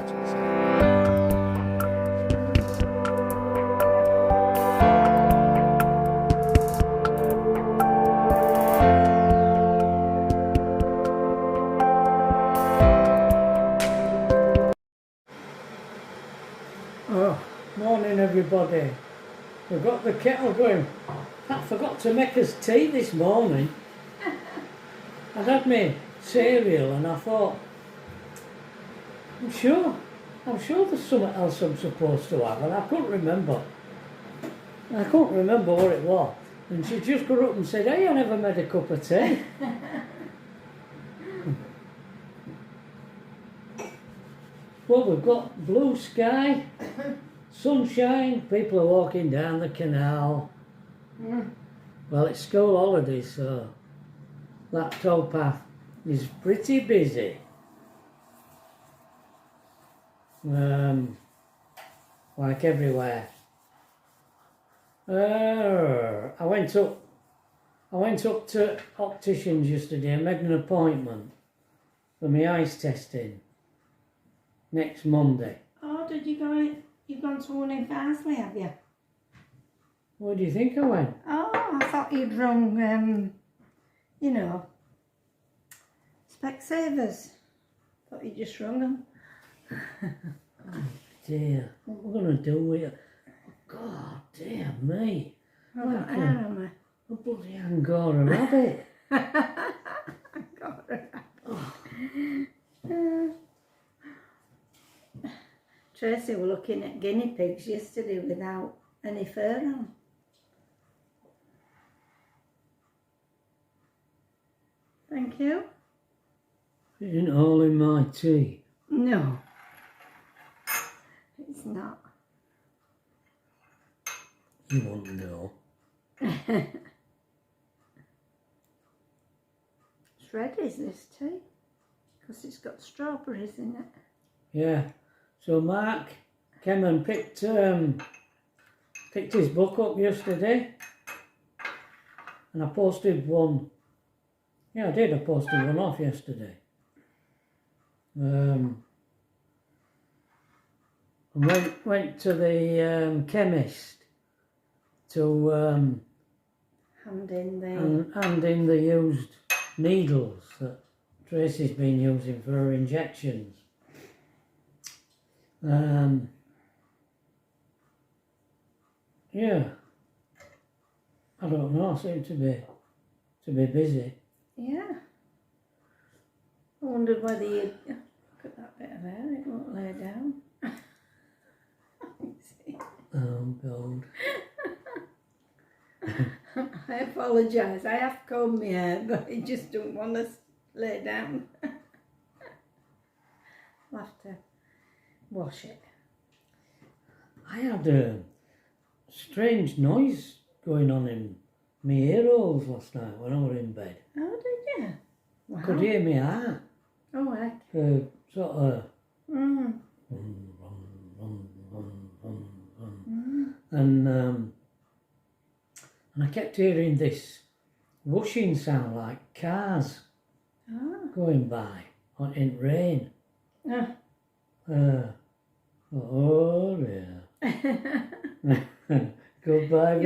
Oh, morning everybody. We've got the kettle going. I forgot to make us tea this morning. I'd had my cereal and I thought, I'm sure there's something else I'm supposed to have, and I couldn't remember. I couldn't remember what it was. And she just got up and said, hey, I never made a cup of tea. Well, we've got blue sky, sunshine, people are walking down the canal. Well, it's school holidays, so that towpath is pretty busy. Like everywhere. I went up to opticians yesterday and made an appointment for my eyes testing next Monday. Oh, did you go? You've gone to one in Farnsley, have you? Where do you think I went? Oh, I thought you'd rung, you know, Specsavers. Thought you just rung them. Oh dear, what are we going to do with it? God dear me. I've got hair on me. A bloody Angora rabbit. Angora rabbit. Tracy were looking at guinea pigs yesterday without any fur on. Thank you. It isn't all in my tea. No, it's not. You wouldn't know. It's red, is this tea? Because it's got strawberries in it. Yeah. So Mark came and picked his book up yesterday, and I posted one. Yeah, I did. I posted one off yesterday. And went to the chemist to Hand in the used needles that Tracy's been using for her injections. Yeah, I don't know. I seem to be busy. Yeah. I wondered whether you look at that bit of hair. It won't lay down. Oh God. I apologise. I have combed my hair, but it just don't want to lay down. I'll have to wash it. I had a strange noise going on in my ear holes last night when I was in bed. Oh, did you? Wow. I could hear my heart. Oh, heck. Sort of. And I kept hearing this whooshing sound like cars going by in rain. Oh dear. Goodbye,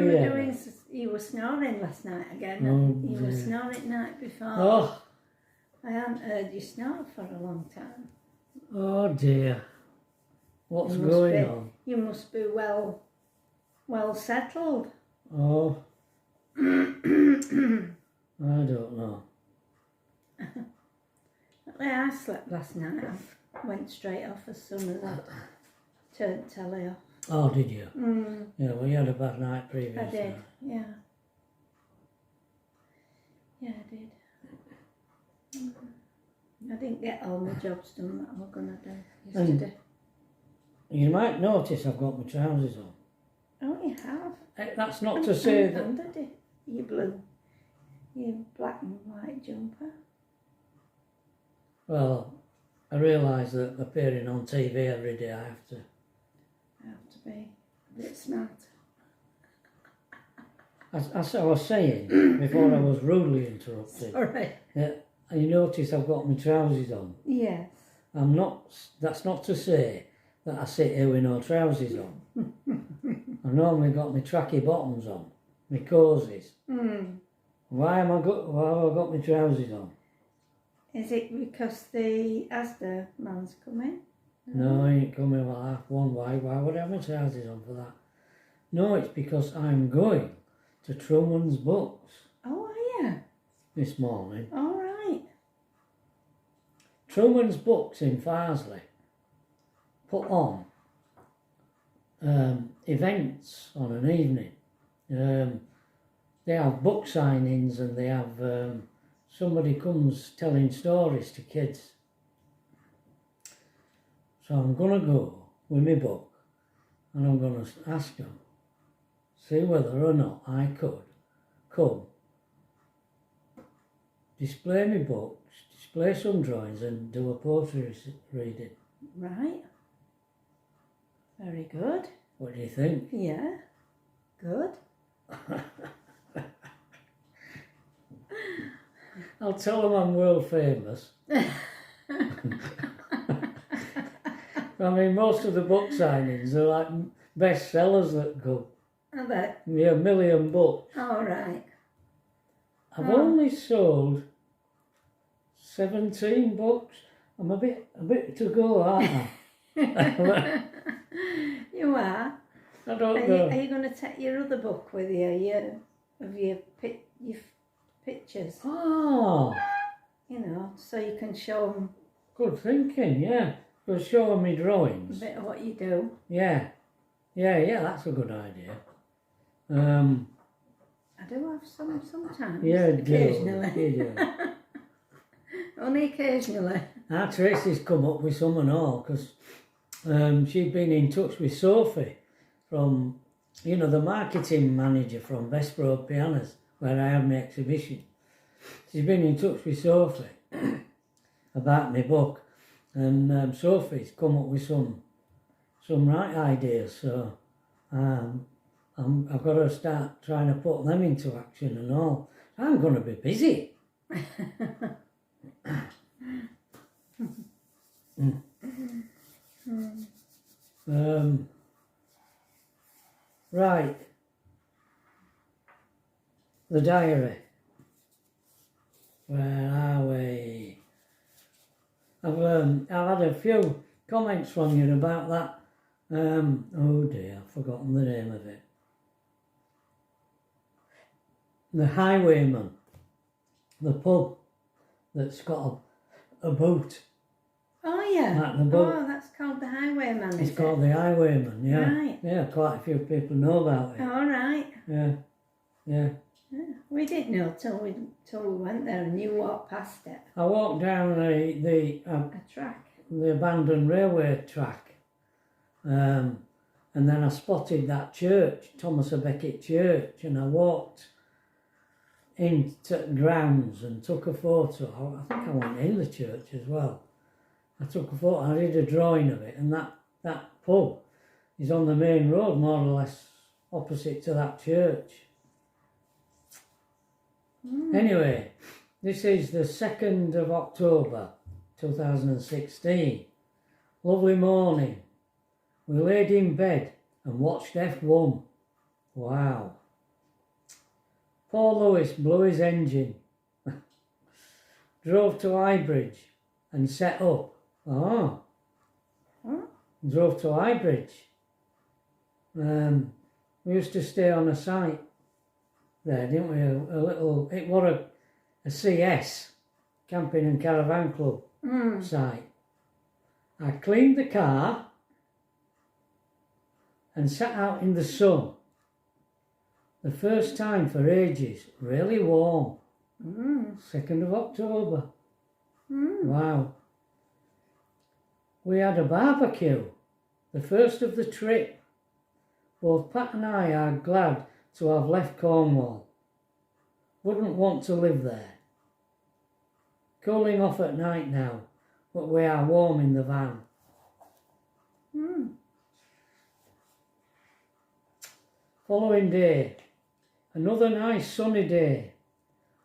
You were snoring last night again. Oh, you were snoring night before. Oh. I hadn't heard you snore for a long time. Oh dear. What's going on? You must be well settled. Oh. I don't know. I slept last night. I went straight off as soon as I turned telly off. Oh, did you? Yeah, well, you had a bad night previously. I did, yeah. Yeah, I did. I didn't get all my jobs done that I was going to do yesterday. You might notice I've got my trousers on. Oh, you have? That's not to say that... Under your black and white jumper. Well, I realise that appearing on TV every day, I have to be a bit smart. As I was saying before I was rudely interrupted. Sorry. Yeah, you notice I've got my trousers on. Yes. That's not to say that I sit here with no trousers on. I normally got my tracky bottoms on, my cozies. Why have I got my trousers on? Is it because the Asda man's coming? No, he ain't coming till 1:30. Why would I have my trousers on for that? No, it's because I'm going to Trumans Books Oh, are you? this morning. All right. Trumans Books in Farsley put on events on an evening. They have book signings and they have somebody comes telling stories to kids. So I'm going to go with my book and I'm going to ask them, see whether or not I could come, display my books, display some drawings and do a poetry reading. Right. Very good. What do you think? Yeah. Good. I'll tell them I'm world famous. I mean, most of the book signings are like bestsellers that go. I bet. Yeah, 1 million books. All right. I've only sold 17 books. I'm a bit to go, aren't I? You are. I don't Are know. you going to take your other book with you? Your pictures? Oh, You know, so you can show them good thinking, yeah. But showing me a drawings. bit of what you do. Yeah, that's a good idea. I do have some sometimes. Yeah, occasionally. do. Only occasionally. Our Tracy's come up with some and all, because she'd been in touch with Sophie from, the marketing manager from Best Road Pianos, where I have my exhibition. She's been in touch with Sophie about my book, and Sophie's come up with some right ideas, so I've got to start trying to put them into action and all. I'm going to be busy. Right. The diary. Where are we? I've had a few comments from you about that. Oh dear, I've forgotten the name of it. The Highwayman. The pub that's got a boat. Oh yeah. Like the boat. Oh, that's called the Highwayman. It's called the Highwayman, yeah. Right. Yeah, quite a few people know about it. All right. Yeah. Yeah. We didn't know till we went there and you walked past it. I walked down the A track. the abandoned railway track, and then I spotted that church, Thomas à Becket Church, and I walked into the grounds and took a photo. I think I went in the church as well. I took a photo, I did a drawing of it, and that pub is on the main road, more or less opposite to that church. Anyway, this is the 2nd of October 2016. Lovely morning. We laid in bed and watched F1. Wow. Paul Lewis blew his engine. Drove to Highbridge and set up. Oh. Drove to Highbridge. We used to stay on a site there, didn't we? It was a CS, Camping and Caravan Club site. I cleaned the car and sat out in the sun. The first time for ages, really warm. 2nd of October. Wow. We had a barbecue, the first of the trip. Both Pat and I are glad to have left Cornwall. Wouldn't want to live there. Cooling off at night now, but we are warm in the van. Following day, another nice sunny day,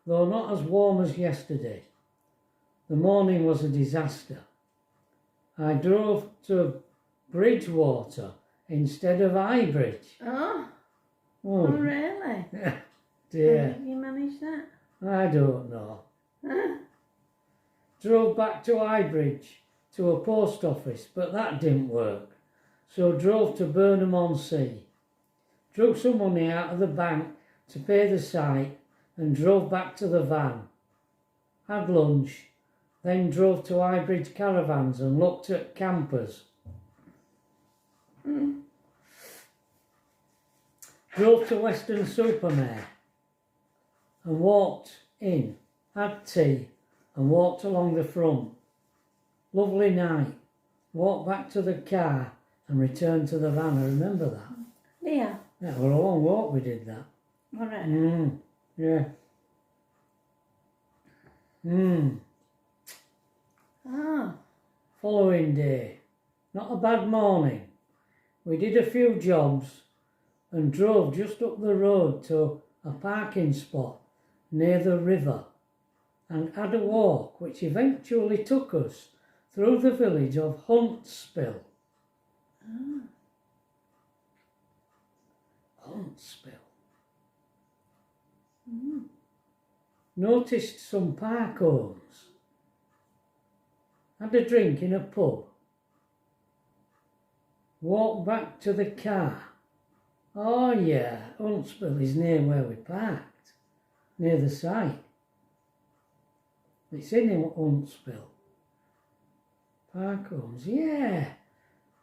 though not as warm as yesterday. The morning was a disaster. I drove to Bridgewater instead of Highbridge. Oh, Oh, really? How dear. did you manage that? I don't know. Huh? Drove back to Highbridge to a post office, but that didn't work. So drove to Burnham-on-Sea. Drew some money out of the bank to pay the site and drove back to the van. Had lunch, then drove to Highbridge Caravans and looked at campers. Drove to Weston-super-Mare and walked in, had tea and walked along the front. Lovely night. Walked back to the car and returned to the van. I remember that. Yeah. That was a long walk we did that. All right. Yeah. Oh. Following day. Not a bad morning. We did a few jobs and drove just up the road to a parking spot near the river and had a walk which eventually took us through the village of Huntsville. Huntsville. Noticed some park homes. Had a drink in a pub. Walked back to the car. Oh yeah, Huntsville is near where we parked, near the site. It's in Huntsville. Park homes, yeah,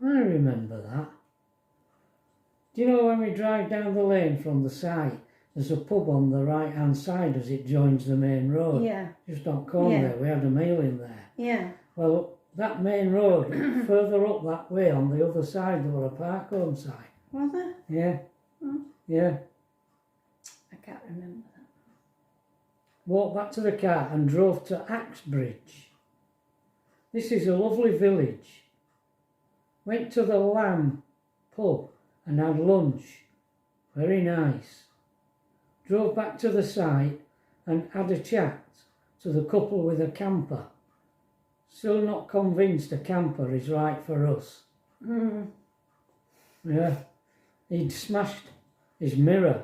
I remember that. Do you know when we drive down the lane from the site, there's a pub on the right hand side as it joins the main road? Yeah. Just on corner there, we had a meal in there. Yeah. Well, that main road, further up that way on the other side, there were a park home site. Was there? Yeah. Oh. Yeah. I can't remember that. Walked back to the car and drove to Axbridge. This is a lovely village. Went to the Lamb pub and had lunch. Very nice. Drove back to the site and had a chat to the couple with a camper. Still not convinced a camper is right for us. Yeah. He'd smashed his mirror,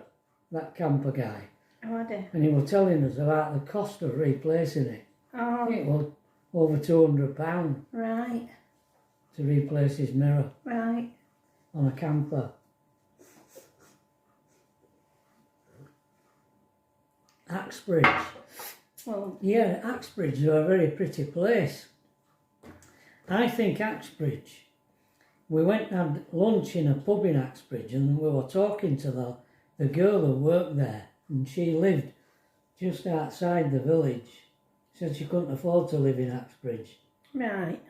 that camper guy. Oh, I did. And he was telling us about the cost of replacing it. I Oh, think it was over £200 right. to replace his mirror Right. on a camper. Axbridge. Well, Yeah, Axbridge is a very pretty place. I think Axbridge. We went and had lunch in a pub in Axbridge and we were talking to the girl who worked there, and she lived just outside the village. She said she couldn't afford to live in Axbridge. right.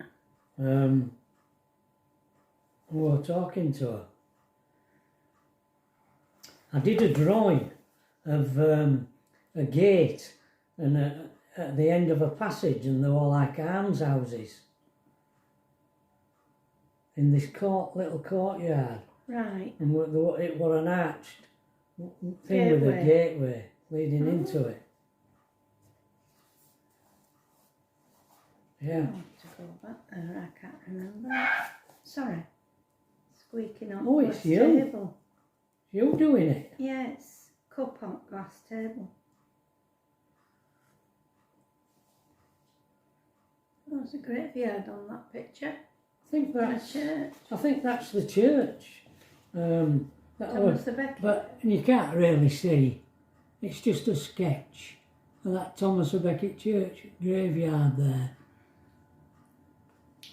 We were talking to her. I did a drawing of a gate and at the end of a passage, and they were like almshouses in this little courtyard. Right. And it was an arched thing with a gateway leading into it. Yeah. I want to go back there. I can't remember. Sorry. Squeaking on Oh, the it's glass you. table. You doing it? Yeah, it's cup on glass table. Oh, there's a graveyard on that picture. I think A that's. church. I think that's the church. Thomas the Becket. But you can't really see. It's just a sketch of that Thomas a Becket Church graveyard there.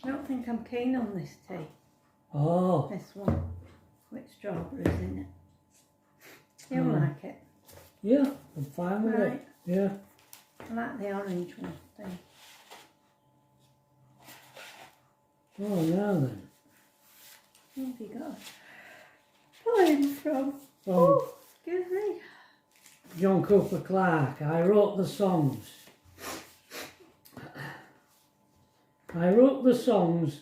I don't think I'm keen on this tea. Oh, This one. With strawberries in it. You like it? yeah, I'm fine with it. Right. Yeah. I like the orange one. Thing. Oh, now then. Where have you got? Poem from? From Oh, excuse me. John Cooper Clarke. I wrote the songs. I wrote the songs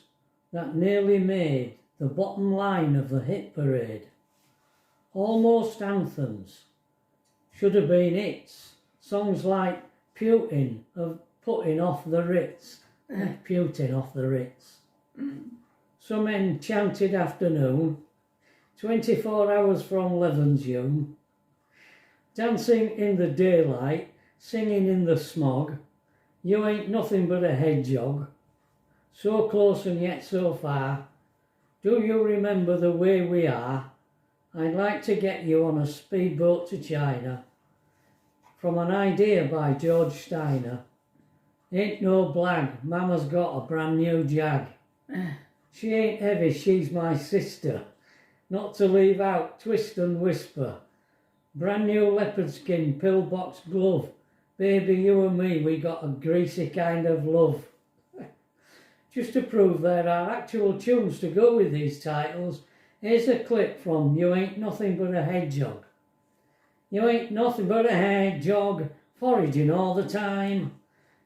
that nearly made the bottom line of the hit parade. Almost anthems. Should have been hits. Songs like Putin of Putting Off the Ritz. Putin off the Ritz. some enchanted afternoon, 24 hours from Levenshulme, dancing in the daylight, singing in the smog, you ain't nothing but a hedgehog, so close and yet so far, do you remember the way we are? I'd like to get you on a speedboat to China. From an idea by George Steiner. Ain't no blag, Mama's got a brand new jag. She ain't heavy, she's my sister. Not to leave out, twist and whisper. Brand new leopard skin, pillbox glove. Baby, you and me, we got a greasy kind of love. Just to prove there are actual tunes to go with these titles, here's a clip from You Ain't Nothing But a Hedgehog. You ain't nothing but a hedgehog, foraging all the time.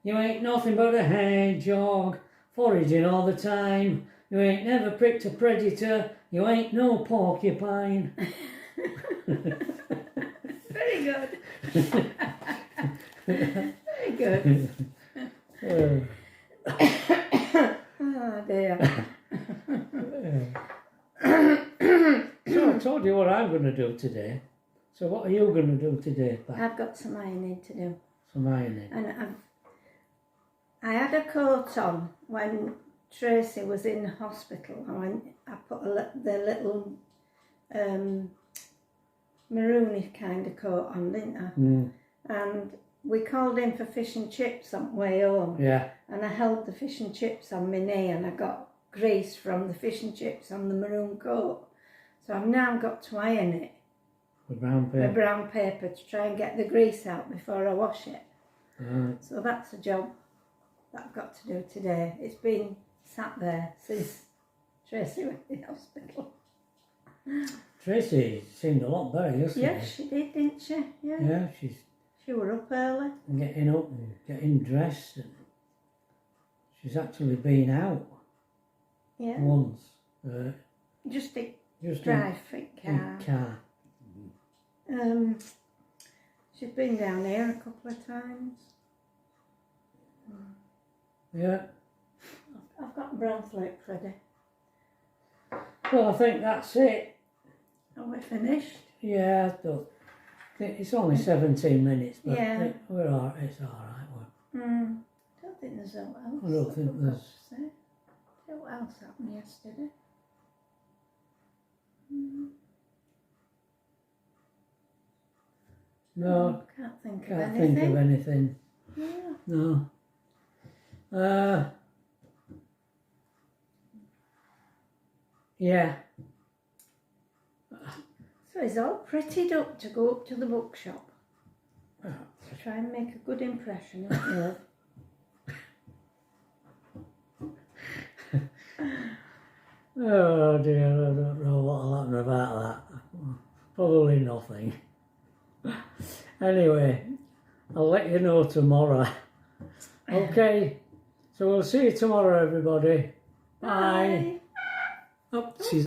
You ain't nothing but a hedgehog, foraging all the time. You ain't never pricked a predator, you ain't no porcupine. Very good. Very good. Oh dear. So I told you what I'm going to do today. So what are you going to do today, Pat? I've got some ironing to do. Some ironing. And I had a coat on when Tracy was in hospital. I put the little maroony kind of coat on, didn't I? Mm. And we called in for fish and chips on the way home. Yeah. And I held the fish and chips on my knee and I got grease from the fish and chips on the maroon coat. So I've now got to iron it. With brown paper. With brown paper to try and get the grease out before I wash it. Right. So that's a job that I've got to do today. It's been sat there since Tracy went in hospital. Tracy seemed a lot better yesterday. Yes, she did, didn't she? Yeah. Yeah, she's She were up early. getting up and getting dressed, and she's actually been out Yeah. once. Just a Just drive fit car. in car. She's been down here a couple of times. Yeah. I've got brown flake ready. Well, I think that's it. Are we finished? Yeah, I don't think it's only 17 minutes, but Yeah. we're all right. It's all right. I don't think there's anything else. I don't think I've got there's- to say. What else happened yesterday? No, Can't think of can't anything. think of anything. Yeah. No. Yeah. So he's all prettied up to go up to the bookshop. Oh. Try and make a good impression of you. Oh dear, I don't know what'll happen about that. Probably nothing. Anyway, I'll let you know tomorrow. Okay, so we'll see you tomorrow, everybody. Bye. Bye. Oh, she's